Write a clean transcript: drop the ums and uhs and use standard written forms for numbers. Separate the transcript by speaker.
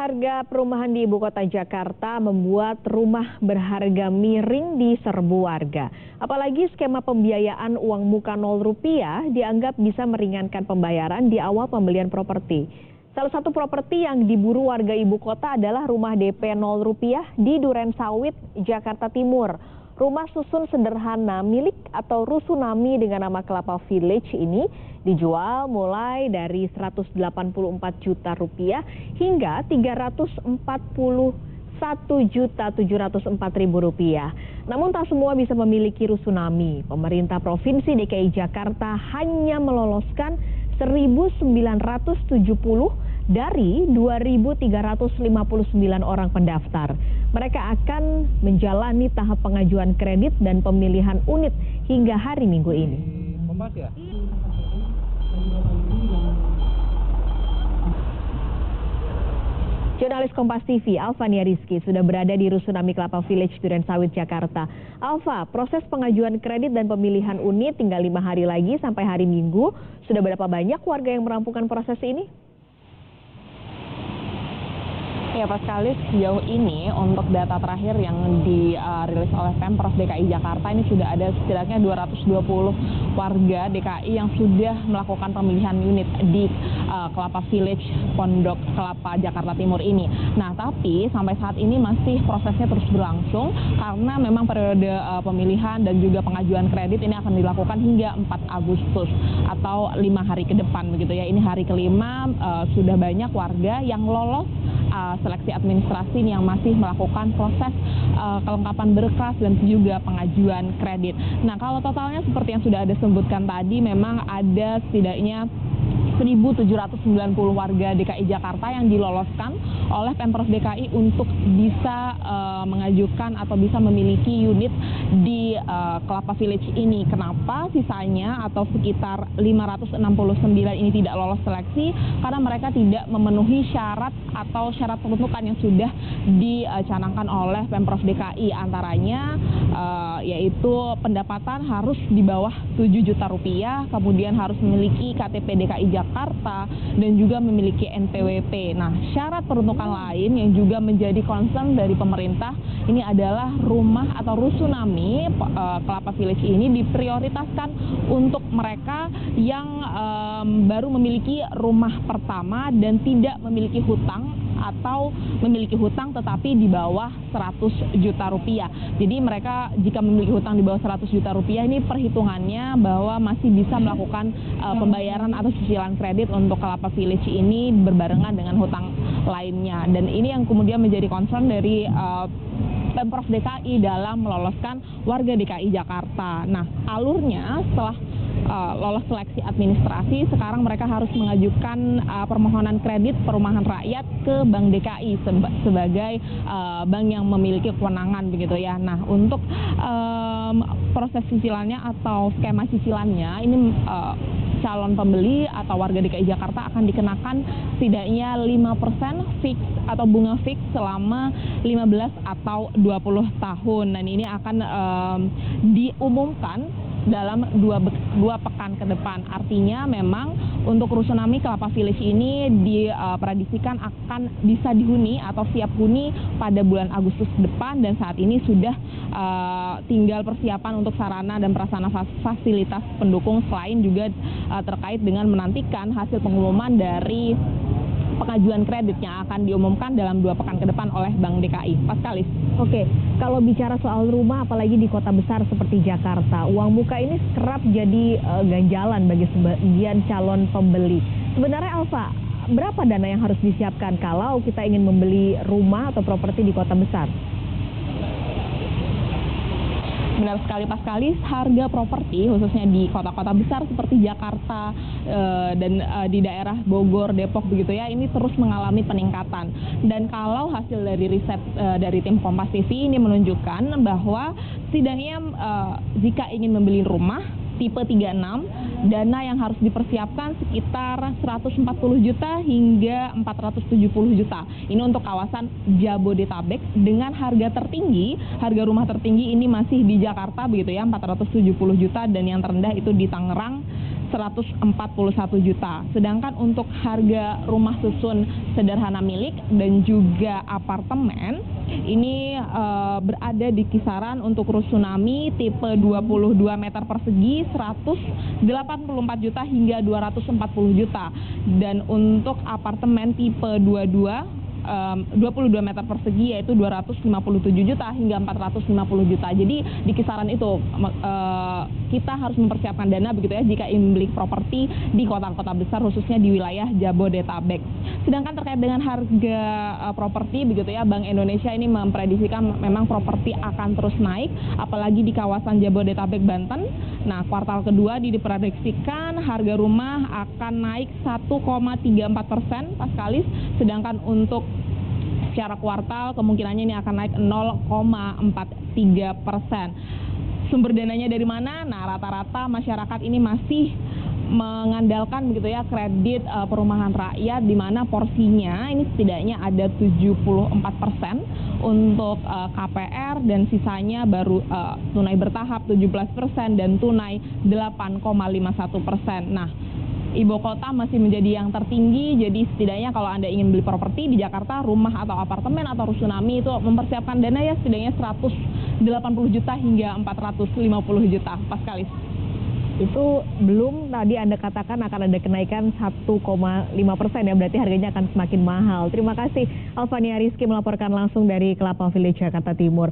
Speaker 1: harga perumahan di ibu kota Jakarta membuat rumah berharga miring diserbu warga. Apalagi skema pembiayaan uang muka Rp0 dianggap bisa meringankan pembayaran di awal pembelian properti. Salah satu properti yang diburu warga ibu kota adalah rumah DP Rp0 di Duren Sawit, Jakarta Timur. Rumah susun sederhana milik atau rusunami dengan nama Kelapa Village ini dijual mulai dari Rp184 juta hingga Rp341.704.000. Namun tak semua bisa memiliki rusunami. Pemerintah Provinsi DKI Jakarta hanya meloloskan 1.970 dari 2.359 orang pendaftar. Mereka akan menjalani tahap pengajuan kredit dan pemilihan unit hingga hari Minggu ini. Jurnalis Kompas TV, Alvania Rizky, sudah berada di Rusunami Kelapa Village, Duren Sawit, Jakarta. Alva, proses pengajuan kredit dan pemilihan unit tinggal 5 hari lagi sampai hari Minggu. Sudah berapa banyak warga yang merampungkan proses ini?
Speaker 2: Ya, Paskalis, sejauh ini untuk data terakhir yang dirilis oleh Pemprov DKI Jakarta ini sudah ada setidaknya 220 warga DKI yang sudah melakukan pemilihan unit di Kelapa Village, Pondok Kelapa, Jakarta Timur ini. Nah, tapi sampai saat ini masih prosesnya terus berlangsung karena memang periode pemilihan dan juga pengajuan kredit ini akan dilakukan hingga 4 Agustus atau 5 hari ke depan begitu ya. Ini hari kelima, sudah banyak warga yang lolos seleksi administrasi yang masih melakukan proses kelengkapan berkas dan juga pengajuan kredit. Nah, kalau totalnya seperti yang sudah ada sebutkan tadi, memang ada setidaknya 1.790 warga DKI Jakarta yang diloloskan oleh Pemprov DKI untuk bisa mengajukan atau bisa memiliki unit di Kelapa Village ini. Kenapa sisanya atau sekitar 569 ini tidak lolos seleksi? Karena mereka tidak memenuhi syarat atau syarat peruntukan yang sudah dicanangkan oleh Pemprov DKI. Antaranya yaitu pendapatan harus di bawah Rp7 juta, kemudian harus memiliki KTP DKI Jakarta dan juga memiliki NPWP. Nah, syarat peruntukan lain yang juga menjadi concern dari pemerintah ini adalah rumah atau rusunami Kelapa Village ini diprioritaskan untuk mereka yang baru memiliki rumah pertama dan tidak memiliki hutang atau memiliki hutang tetapi di bawah Rp100 juta. Jadi mereka jika memiliki hutang di bawah Rp100 juta ini perhitungannya bahwa masih bisa melakukan pembayaran atau cicilan kredit untuk Kelapa Village ini berbarengan dengan hutang lainnya. Dan ini yang kemudian menjadi concern dari Pemprov DKI dalam meloloskan warga DKI Jakarta. Nah, alurnya setelah lolos seleksi administrasi, sekarang mereka harus mengajukan permohonan kredit perumahan rakyat ke Bank DKI sebagai bank yang memiliki kewenangan begitu ya. Nah, untuk proses cicilannya atau skema cicilannya ini calon pembeli atau warga DKI Jakarta akan dikenakan setidaknya 5% fix atau bunga fix selama 15 atau 20 tahun. Dan ini akan diumumkan dalam dua pekan ke depan. Artinya memang untuk rusunami Kelapa Village ini diprediksikan akan bisa dihuni atau siap huni pada bulan Agustus depan, dan saat ini sudah tinggal persiapan untuk sarana dan prasarana fasilitas pendukung, selain juga terkait dengan menantikan hasil pengumuman dari pengajuan kredit yang akan diumumkan dalam 2 pekan ke depan oleh Bank DKI. Paskalis.
Speaker 1: Oke, kalau bicara soal rumah apalagi di kota besar seperti Jakarta, uang muka ini kerap jadi ganjalan bagi sebagian calon pembeli. Sebenarnya Alva, berapa dana yang harus disiapkan kalau kita ingin membeli rumah atau properti di kota besar?
Speaker 2: Benar sekali Paskalis, harga properti khususnya di kota-kota besar seperti Jakarta dan di daerah Bogor, Depok begitu ya, ini terus mengalami peningkatan. Dan kalau hasil dari riset dari tim Kompas TV ini menunjukkan bahwa setidaknya jika ingin membeli rumah tipe 36, dana yang harus dipersiapkan sekitar 140 juta hingga 470 juta. Ini untuk kawasan Jabodetabek dengan harga tertinggi, harga rumah tertinggi ini masih di Jakarta begitu ya, 470 juta, dan yang terendah itu di Tangerang 141 juta. Sedangkan untuk harga rumah susun sederhana milik dan juga apartemen ini berada di kisaran untuk rusunami tipe 22 meter persegi 184 juta hingga 240 juta. Dan untuk apartemen tipe 22 meter persegi yaitu 257 juta hingga 450 juta. Jadi di kisaran itu kita harus mempersiapkan dana begitu ya jika ingin membeli properti di kota-kota besar khususnya di wilayah Jabodetabek. Sedangkan terkait dengan harga properti begitu ya, Bank Indonesia ini memprediksikan memang properti akan terus naik apalagi di kawasan Jabodetabek Banten. Nah, kuartal kedua diprediksikan harga rumah akan naik 1,34% Paskalis, sedangkan untuk secara kuartal kemungkinannya ini akan naik 0,43%. Sumber dananya dari mana? Nah, rata-rata masyarakat ini masih mengandalkan begitu ya kredit perumahan rakyat, di mana porsinya ini setidaknya ada 74% untuk KPR dan sisanya baru tunai bertahap 17% dan tunai 8,51%. Nah, Ibu kota masih menjadi yang tertinggi, jadi setidaknya kalau Anda ingin beli properti di Jakarta, rumah atau apartemen atau rusunami itu mempersiapkan dana ya setidaknya 180 juta hingga 450 juta, Paskalis.
Speaker 1: Itu belum tadi Anda katakan akan ada kenaikan 1,5% ya, berarti harganya akan semakin mahal. Terima kasih Alfania Rizky melaporkan langsung dari Kelapa Village, Jakarta Timur.